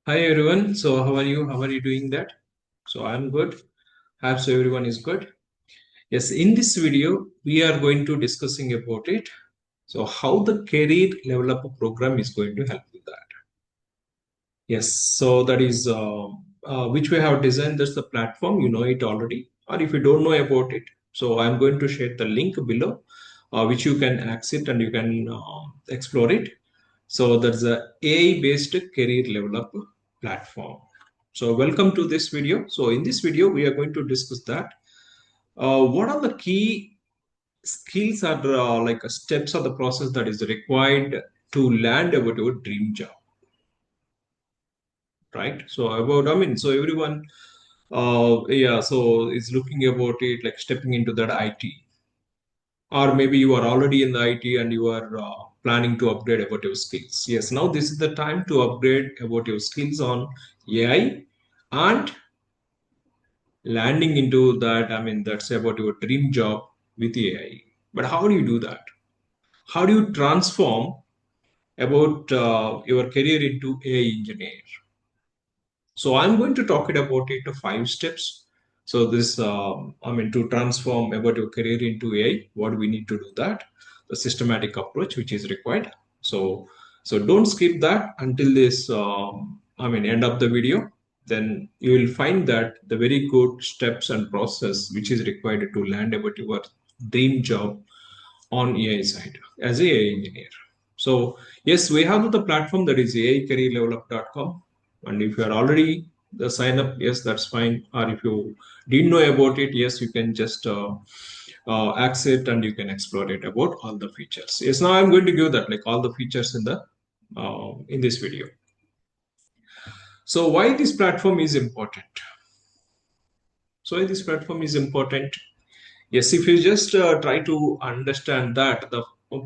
Hi everyone. So how are you? How are you doing that? So I'm good. Hope so everyone is good. Yes, in this video we are going to discussing about it. So how the career level up program is going to help with that. Yes, so that is which we have designed. That's the platform. You know it already, or if you don't know about it, so I'm going to share the link below, which you can access and you can explore it. So that's a AI-based career level up platform. So welcome to this video. So in this video, we are going to discuss that. What are the key skills or steps of the process that is required to land about your dream job, right? So so everyone, yeah, so is looking about it like stepping into that IT, or maybe you are already in the IT and you are planning to upgrade about your skills. Yes, now this is the time to upgrade about your skills on AI and landing into that. I mean, that's about your dream job with AI. But how do you do that? How do you transform about your career into AI engineer? So I'm going to talk it about it to 5 steps. So this, to transform about your career into AI, what we need to do that, the systematic approach which is required. So, so don't skip that until this, end of the video. Then you will find that the very good steps and process which is required to land about your dream job on AI side as a AI engineer. So yes, we have the platform that is aicareerlevelup.com. And if you are already the sign up, yes, that's fine. Or if you didn't know about it, yes, you can just access and you can explore it about all the features. Yes, now I'm going to give that like all the features in this video. So why this platform is important? So why this platform is important? Yes, if you just try to understand that the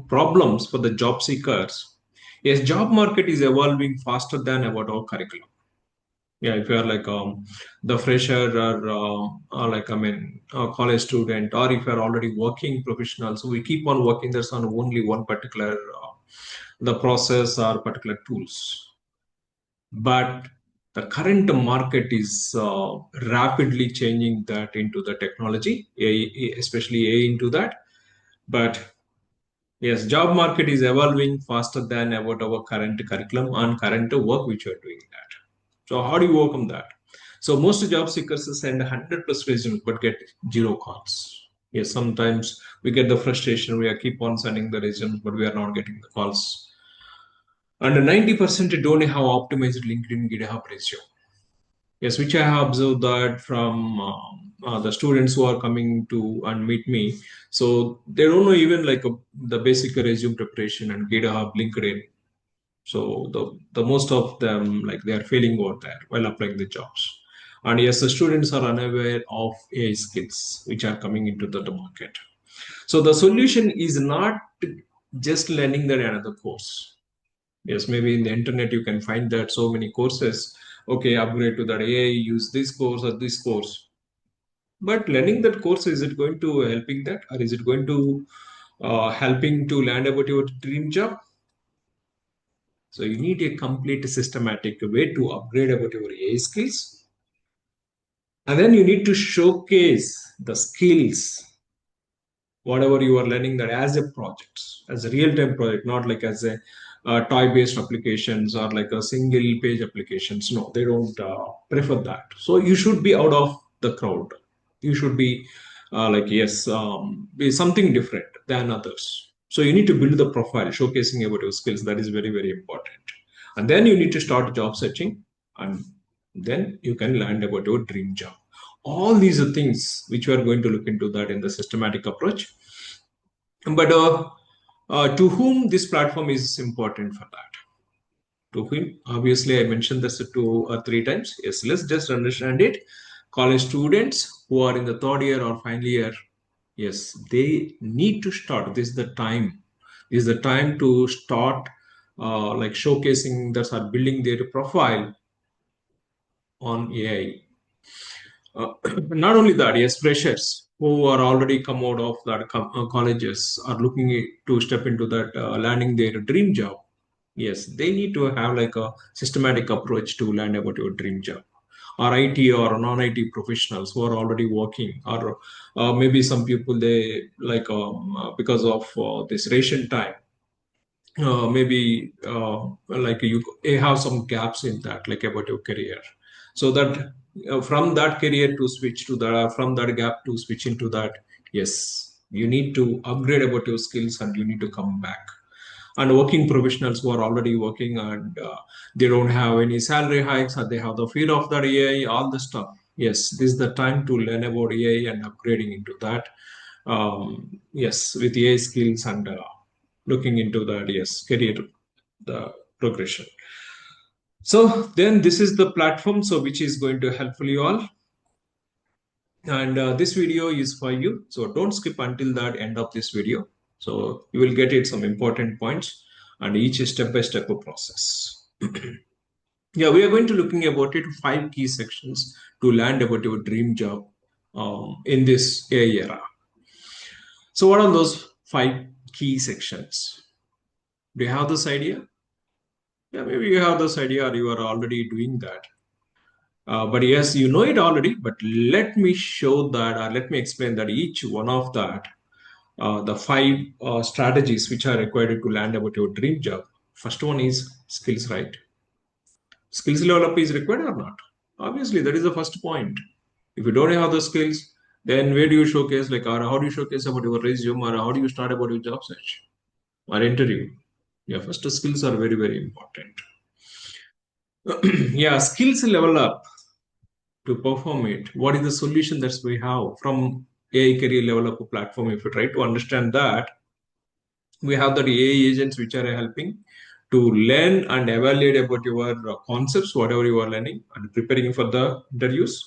problems for the job seekers, yes, job market is evolving faster than about our curriculum. Yeah, if you are like the fresher or like a college student, or if you are already working professional, so we keep on working. There's on only one particular the process or particular tools, but the current market is rapidly changing that into the technology, AI, especially AI into that. But yes, job market is evolving faster than about our current curriculum and current work which we are doing that. So how do you overcome that? So most job seekers send 100 plus resumes but get zero calls. Yes, sometimes we get the frustration. We are keep on sending the resumes, but we are not getting the calls. And 90% don't have optimized LinkedIn GitHub ratio. Yes, which I have observed that from the students who are coming to and meet me. So they don't know even like the basic resume preparation and GitHub, LinkedIn. So the most of them like they are failing over there while applying the jobs. And yes, the students are unaware of AI skills which are coming into the market. So the solution is not just learning that another course. Yes, maybe in the internet you can find that so many courses. Okay, upgrade to that AI, use this course or this course. But learning that course, is it going to helping that, or is it going to helping to land about your dream job? So you need a complete systematic way to upgrade about your AI skills, and then you need to showcase the skills whatever you are learning that as a project, as a real-time project, not like as a toy-based applications or like a single-page applications. No, they don't prefer that. So you should be out of the crowd. You should be be something different than others. So you need to build the profile, showcasing about your skills. That is very, very important. And then you need to start job searching, and then you can land about your dream job. All these are things which we are going to look into that in the systematic approach. But to whom this platform is important for that? To whom? Obviously, I mentioned this 2 or 3 times. Yes, let's just understand it. College students who are in the third year or final year, yes, they need to start. This is the time. This is the time to start like showcasing that are building their profile on AI. Not only that, yes, freshers who are already come out of that colleges are looking to step into that landing their dream job. Yes, they need to have like a systematic approach to learn about your dream job. Or IT or non-IT professionals who are already working, or maybe some people they like because of this ration time, maybe like you have some gaps in that, like about your career, so that from that career to switch to the from that gap to switch into that, yes, you need to upgrade about your skills and you need to come back. And working professionals who are already working and they don't have any salary hikes and they have the fear of that AI, all the stuff. Yes, this is the time to learn about AI and upgrading into that. Yes, with AI skills and looking into that, yes, career the progression. So then this is the platform, so which is going to helpful you all. And this video is for you, so don't skip until the end of this video. So you will get it some important points and each step by step process. Yeah, we are going to looking about it 5 key sections to land about your dream job in this AI era. So what are those 5 key sections? Do you have this idea? Yeah, maybe you have this idea or you are already doing that. But yes, you know it already, but let me show that, or let me explain that each one of that, the 5 strategies which are required to land about your dream job. First one is skills, right? Skills develop is required or not? Obviously, that is the first point. If you don't have the skills, then where do you showcase, like, or how do you showcase about your resume, or how do you start about your job search or interview? Yeah, first skills are very, very important. Yeah, skills level up to perform it. What is the solution that we have from AI career level up platform? If you try to understand that, we have the AI agents which are helping to learn and evaluate about your concepts, whatever you are learning and preparing for the interviews.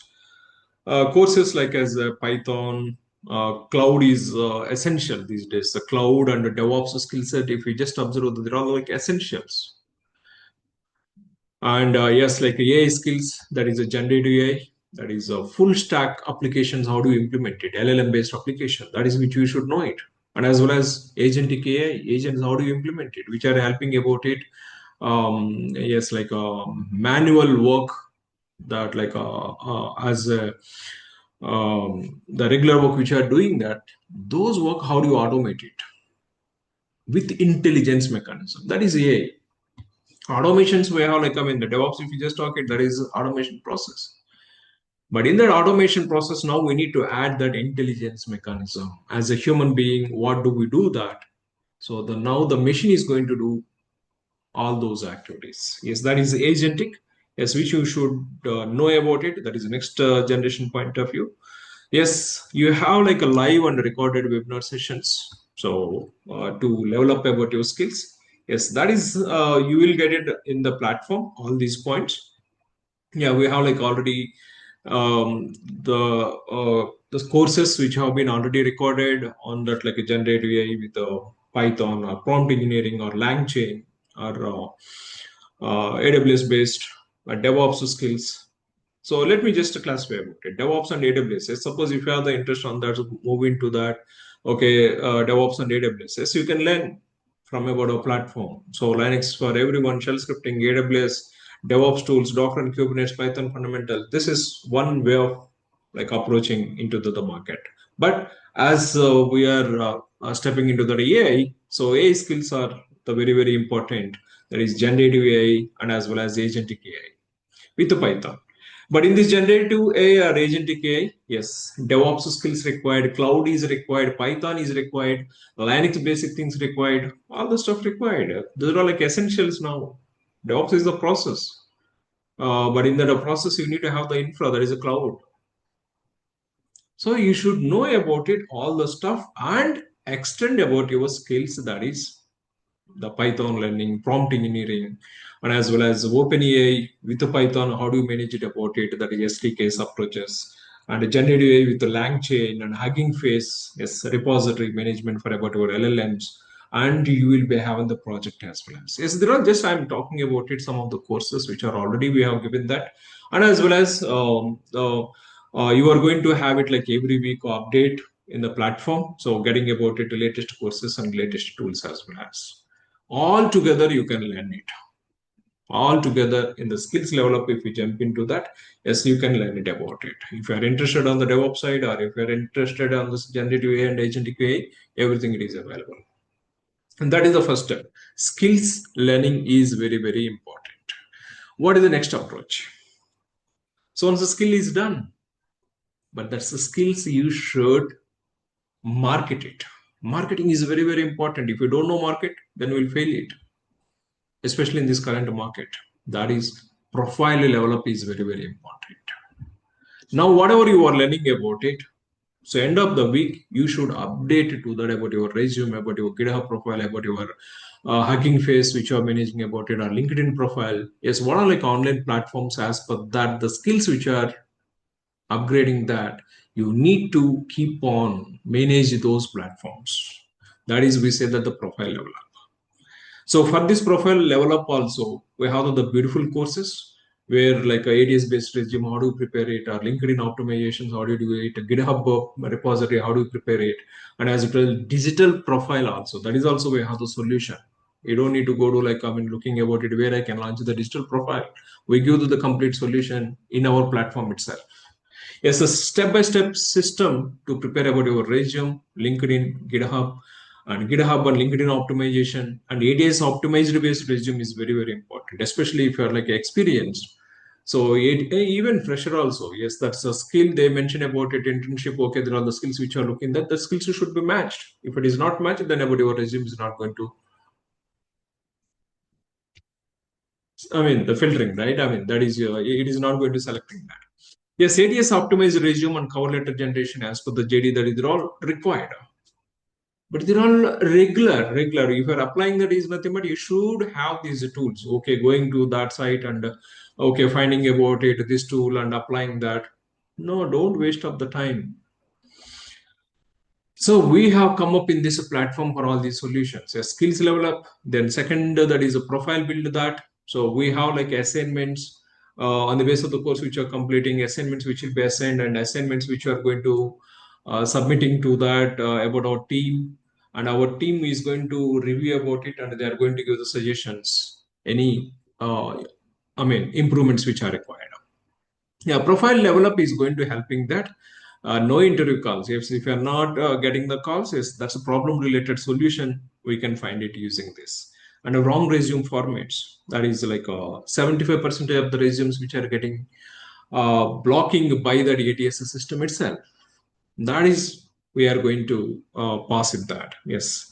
Courses like as Python, cloud is essential these days. The cloud and the DevOps skill set, if we just observe, they're all like essentials. And yes, like AI skills, that is a generative AI, that is a full stack applications. How do you implement it? LLM based application, that is which you should know it. And as well as agentic AI agents, how do you implement it? Which are helping about it. Yes, like manual work that like as the regular work which are doing that, those work, how do you automate it with intelligence mechanism? That is AI. Automations we have like, I mean, the DevOps, if you just talk it, that is automation process. But in that automation process, now we need to add that intelligence mechanism. As a human being, what do we do that? So the now the machine is going to do all those activities. Yes, that is agentic. Yes, which you should know about it. That is the next generation point of view. Yes, you have like a live and recorded webinar sessions. So to level up about your skills. Yes, that is you will get it in the platform. All these points. Yeah, we have like already the courses which have been already recorded on that, like a generative AI with Python or prompt engineering or LangChain or AWS based DevOps skills. So let me just classify about it. DevOps and AWS. Yes, suppose if you have the interest on that, move into that. Okay, DevOps and AWS. Yes, you can learn from about a platform. So Linux for everyone, shell scripting, AWS, DevOps tools, Docker and Kubernetes, Python fundamental. This is one way of like approaching into the market. But as we are stepping into the AI, so AI skills are the very, very important. There is generative AI and as well as agentic AI with the Python. But in this generative AI or agentic AI, yes, DevOps skills required, cloud is required, Python is required, Linux basic things required, all the stuff required. Those are like essentials now. DevOps is the process. But in that process, you need to have the infra, that is a cloud. So you should know about it, all the stuff, and extend about your skills, that is the Python learning, prompt engineering, and as well as OpenAI with the Python, how do you manage it about it? That is SDKs approaches, and generative AI with the LangChain and Hugging Face, yes, repository management for about your LLMs, and you will be having the project as well as. Yes, there are just I'm talking about it, some of the courses which are already we have given that, and as well as you are going to have it like every week update in the platform. So getting about it, latest courses and latest tools as well as. All together you can learn it. All together in the skills level up, if you jump into that, yes, you can learn it about it. If you are interested on the DevOps side, or if you are interested on this generative AI and agentic AI, everything it is available. And that is the first step. Skills learning is very, very important. What is the next approach? So once the skill is done, but that's the skills you should market it. Marketing is very, very important. If you don't know market, then we'll fail it, especially in this current market. That is profile level up is very, very important. Now, whatever you are learning about it, so end of the week, you should update to that about your resume, about your GitHub profile, about your Hugging Face, which you are managing about it, or LinkedIn profile. Yes, what are like online platforms as per that, the skills which are upgrading that, you need to keep on manage those platforms. That is, we say that the profile level up. So for this profile level up also, we have the beautiful courses where like a ADS based resume, how do you prepare it, or LinkedIn optimizations, how do you do it, a GitHub repository, how do you prepare it, and as well digital profile also. That is also we have the solution. You don't need to go to like, I mean, looking about it where I can launch the digital profile. We give you the complete solution in our platform itself. Yes, a step-by-step system to prepare about your resume, LinkedIn, GitHub and LinkedIn optimization, and ADS optimized based resume is very, very important, especially if you're like experienced. So even fresher also, yes, that's a skill they mention about it, internship. Okay, there are the skills which are looking that the skills should be matched. If it is not matched, then about your resume is not going to, I mean, the filtering, right? I mean, that is, it is not going to selecting that. Yes, ADS optimized resume and cover letter generation as per the JD, that is they're all required. But they're all regular. If you're applying that is nothing, but you should have these tools. Okay, going to that site and okay, finding about it, this tool and applying that. No, don't waste up the time. So we have come up in this platform for all these solutions. A skills level up, then second that is a profile build that. So we have like assignments on the base of the course which are completing, assignments which will be assigned, and assignments which are going to submitting to that about our team, and our team is going to review about it and they are going to give the suggestions, any I mean improvements which are required. Yeah, profile level up is going to helping that. No interview calls. If you're not getting the calls, yes, that's a problem related solution. We can find it using this. And a wrong resume formats. That is like 75% of the resumes which are getting blocking by the ATS system itself. That is, we are going to pass it that. Yes.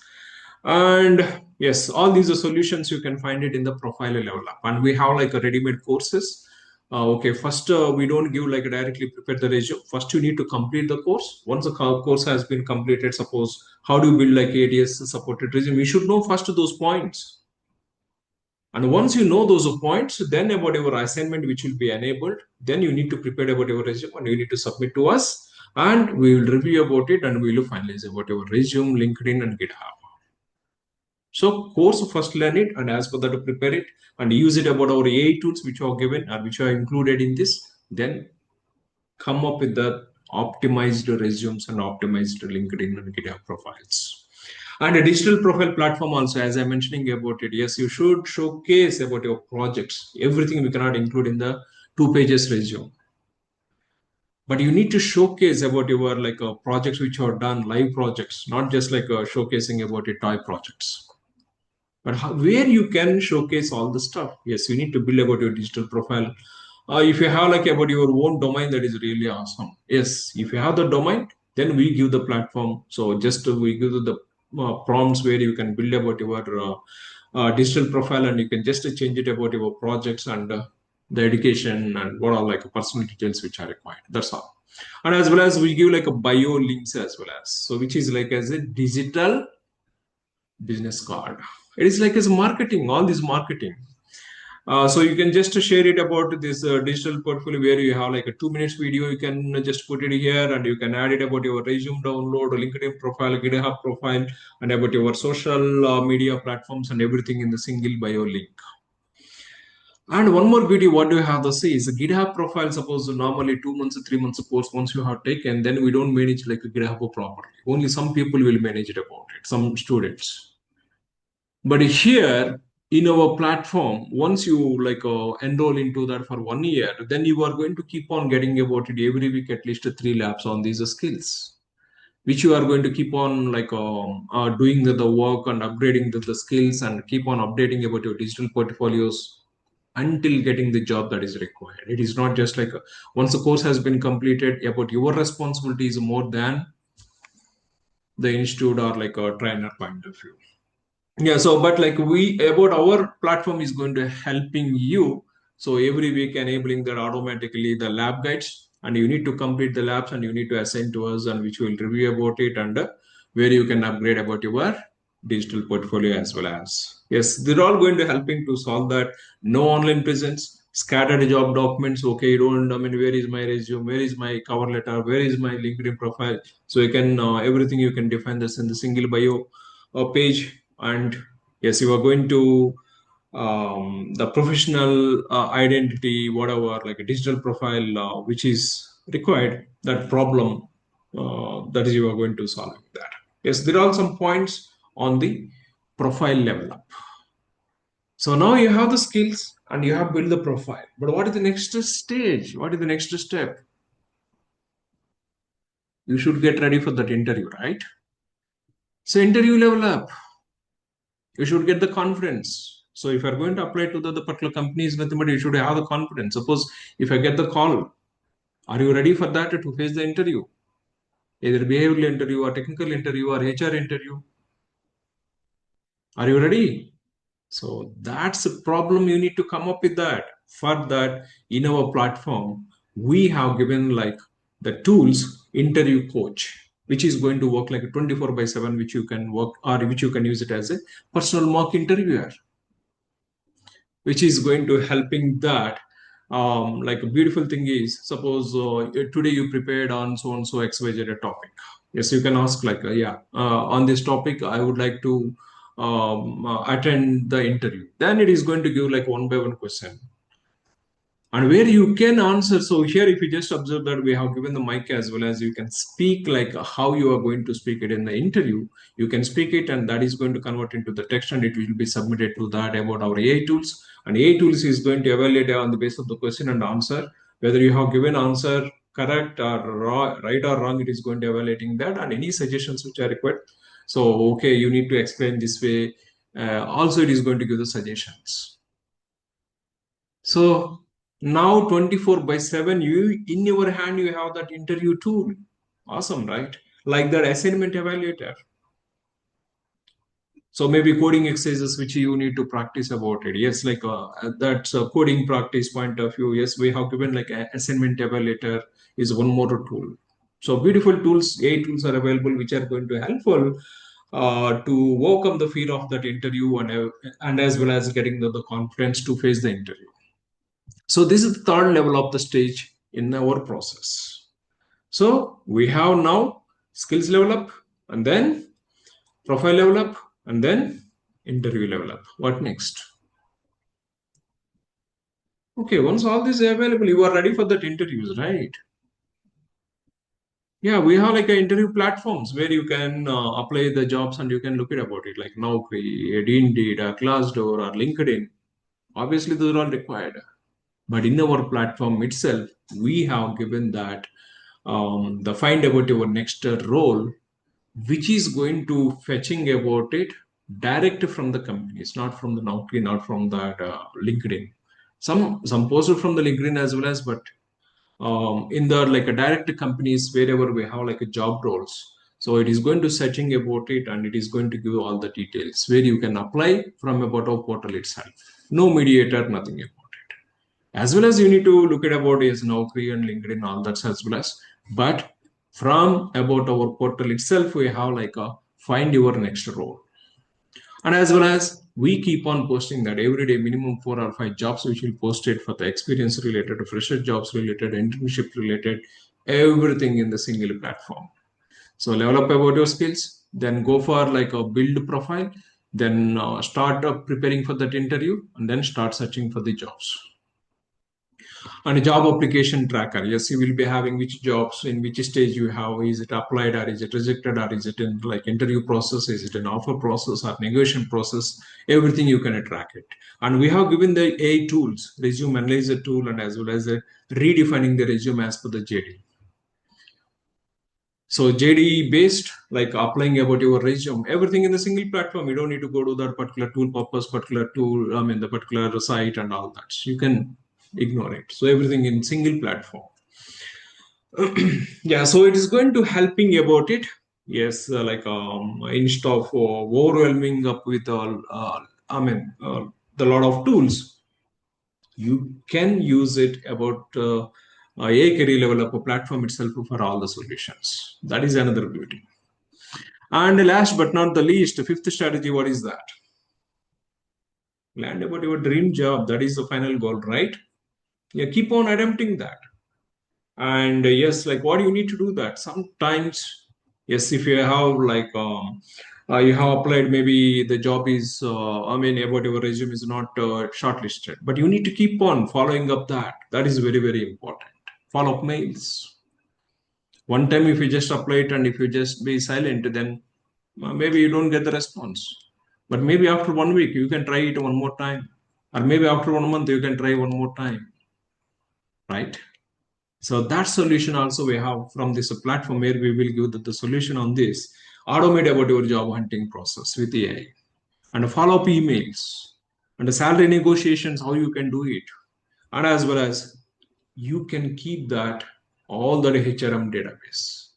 And yes, all these are solutions you can find it in the profile level up. And we have like a ready-made courses. Okay, first we don't give like directly prepare the resume. First, you need to complete the course. Once the course has been completed, suppose how do you build like ADS supported resume? You should know first those points. And once you know those points, then about your assignment which will be enabled, then you need to prepare about your resume and you need to submit to us. And we will review about it and we will finalize about your resume, LinkedIn, and GitHub. So course first learn it and as per that to prepare it and use it about our AI tools which are given or which are included in this. Then come up with the optimized resumes and optimized LinkedIn and GitHub profiles. And a digital profile platform also, as I'm mentioning about it, yes, you should showcase about your projects. Everything we cannot include in the 2 pages resume. But you need to showcase about your like projects which are done, live projects, not just like showcasing about your toy projects. But where you can showcase all the stuff, yes, you need to build about your digital profile. If you have like about your own domain, that is really awesome. Yes, if you have the domain, then we give the platform. So just we give the prompts where you can build about your digital profile, and you can just change it about your projects and the education and what are like personal details which are required. That's all. And as well as we give like a bio links as well as, so which is like as a digital business card. It is like as marketing, all this marketing. So you can just share it about this digital portfolio where you have like a 2 minutes video. You can just put it here and you can add it about your resume download, LinkedIn profile, GitHub profile, and about your social media platforms and everything in the single bio link. And one more beauty, what do you have to say is a GitHub profile. Suppose normally 2 months, 3 months of course, once you have taken, then we don't manage like a GitHub properly. Only some people will manage it about it, some students. But here in our platform, once you like enroll into that for 1 year, then you are going to keep on getting about it every week, at least 3 labs on these skills, which you are going to keep on like doing the work and upgrading the skills and keep on updating about your digital portfolios until getting the job that is required. It is not just like once the course has been completed, about your responsibility is more than the institute or like a trainer point of view. Yeah, so but like we about our platform is going to helping you. So every week enabling that automatically the lab guides, and you need to complete the labs and you need to assign to us, and which will review about it, and where you can upgrade about your digital portfolio as well as. Yes, they're all going to helping to solve that. No online presence, scattered job documents. Okay, you don't, I mean, where is my resume? Where is my cover letter? Where is my LinkedIn profile? So you can, everything you can define this in the single bio page. And yes, you are going to the professional identity, whatever, like a digital profile, which is required, that problem, that is you are going to solve that. Yes, there are some points on the profile level up. So now you have the skills and you have built the profile. But what is the next stage? What is the next step? You should get ready for that interview, right? So interview level up, you should get the confidence. So if you're going to apply to the particular companies, nothing but you should have the confidence. Suppose if I get the call, are you ready for that to face the interview? Either behavioral interview or technical interview or HR interview. Are you ready? So that's a problem. You need to come up with that. For that, in our platform, we have given like the tools interview coach, which is going to work like a 24/7, which you can work or which you can use it as a personal mock interviewer, which is going to helping that. Like a beautiful thing is, suppose today you prepared on so and so XYZ topic. Yes, you can ask like, on this topic, I would like to attend the interview. Then it is going to give like one by one question, and where you can answer. So here if you just observe that we have given the mic as well as you can speak like how you are going to speak it in the interview. You can speak it and that is going to convert into the text and it will be submitted to that about our AI tools, and AI tools is going to evaluate on the basis of the question and answer whether you have given answer correct or right or wrong. It is going to evaluating that and any suggestions which are required. So okay, you need to explain this way. Also it is going to give the suggestions. So now 24/7, you in your hand, you have that interview tool. Awesome, right? Like that assignment evaluator. So maybe coding exercises which you need to practice about it. Yes, like that's a coding practice point of view. Yes, we have given like a assignment evaluator is one more tool. So beautiful tools, AI tools are available which are going to helpful to overcome the fear of that interview and as well as getting the confidence to face the interview. So this is the third level of the stage in our process. So we have now skills level up, and then profile level up, and then interview level up. What next? Okay, once all this is available, you are ready for that interviews, right? Yeah, we have like a interview platforms where you can apply the jobs and you can look it about it, like Naukri, Indeed, Glassdoor, or LinkedIn. Obviously, those are all required. But in our platform itself, we have given that the find about your next role, which is going to fetching about it direct from the companies, not from the Naukri, not from that LinkedIn. Some posted from the LinkedIn as well as, but in the like a direct companies wherever we have like a job roles. So it is going to searching about it and it is going to give all the details where you can apply from about our portal itself. No mediator, nothing about it. As well as you need to look at about is Naukri and LinkedIn, all that as well as. But from about our portal itself, we have like a find your next role. And as well as we keep on posting that every day, minimum 4 or 5 jobs which will post it for the experience related, fresher jobs related, internship related, everything in the single platform. So level up about your skills, then go for like a build profile, then start preparing for that interview, and then start searching for the jobs. And a job application tracker. Yes, you will be having which jobs in which stage you have. Is it applied or is it rejected or is it in like interview process? Is it an offer process or negotiation process? Everything you can track it. And we have given the AI tools, resume analyzer tool, and as well as redefining the resume as per the JD. So JD based, like applying about your resume, everything in the single platform. You don't need to go to that particular tool purpose, particular tool, the particular site and all that. So you can ignore it. So everything in single platform. Yeah, so it is going to helping about it. Yes, instead of overwhelming up with all, the lot of tools, you can use it about a career level up a platform itself for all the solutions. That is another beauty. And last but not the least, fifth strategy, what is that? Land about your dream job. That is the final goal, right? Yeah, keep on attempting that. And yes, like what you need to do that. Sometimes, yes, if you have you have applied, maybe the job is, about your resume is not shortlisted, but you need to keep on following up that. That is very, very important. Follow up mails. One time, if you just apply it and if you just be silent, then maybe you don't get the response. But maybe after 1 week, you can try it one more time. Or maybe after 1 month, you can try one more time. Right? So that solution also we have from this platform where we will give the solution on this. Automate about your job hunting process with AI. And follow-up emails. And the salary negotiations, how you can do it. And as well as you can keep that all the HRM database.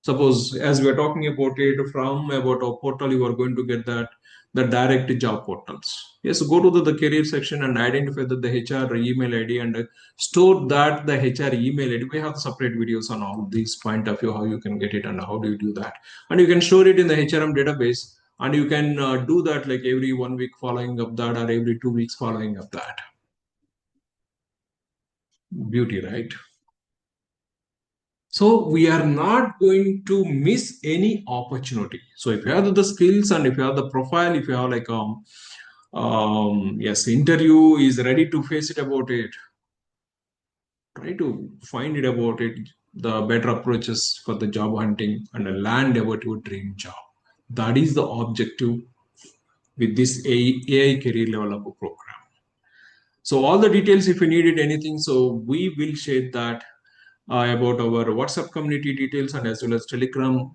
Suppose as we are talking about it from about a portal, you are going to get that the direct job portals. Yes, go to the career section and identify the HR email ID and store that the HR email ID. We have separate videos on all these point of view how you can get it and how do you do that, and you can store it in the HRM database, and you can do that like every 1 week following up that or every 2 weeks following up that. Beauty, right? So we are not going to miss any opportunity. So if you have the skills and if you have the profile, if you have yes, interview is ready to face it about it, try to find it about it, the better approaches for the job hunting and land about your dream job. That is the objective with this AI career level up program. So all the details, if you needed anything, so we will share that about our WhatsApp community details and as well as Telegram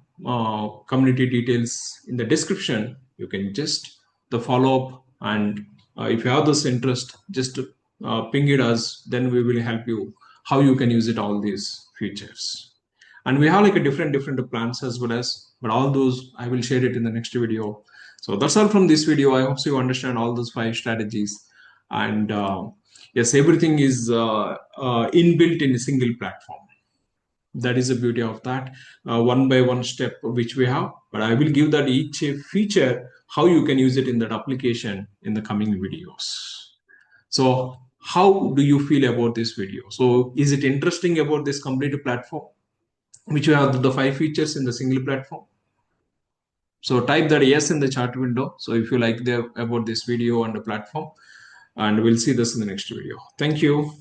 community details in the description. You can just the follow up, and if you have this interest, just ping it us. Then we will help you how you can use it all these features. And we have like a different plans as well as, but all those I will share it in the next video. So that's all from this video. I hope so you understand all those 5 strategies, and yes, everything is inbuilt in a single platform. That is the beauty of that, one by one step which we have, but I will give that each feature how you can use it in that application in the coming videos. So how do you feel about this video? So is it interesting about this complete platform which you have the 5 features in the single platform? So type that yes in the chat window. So if you like about this video and the platform, and we'll see this in the next video. Thank you.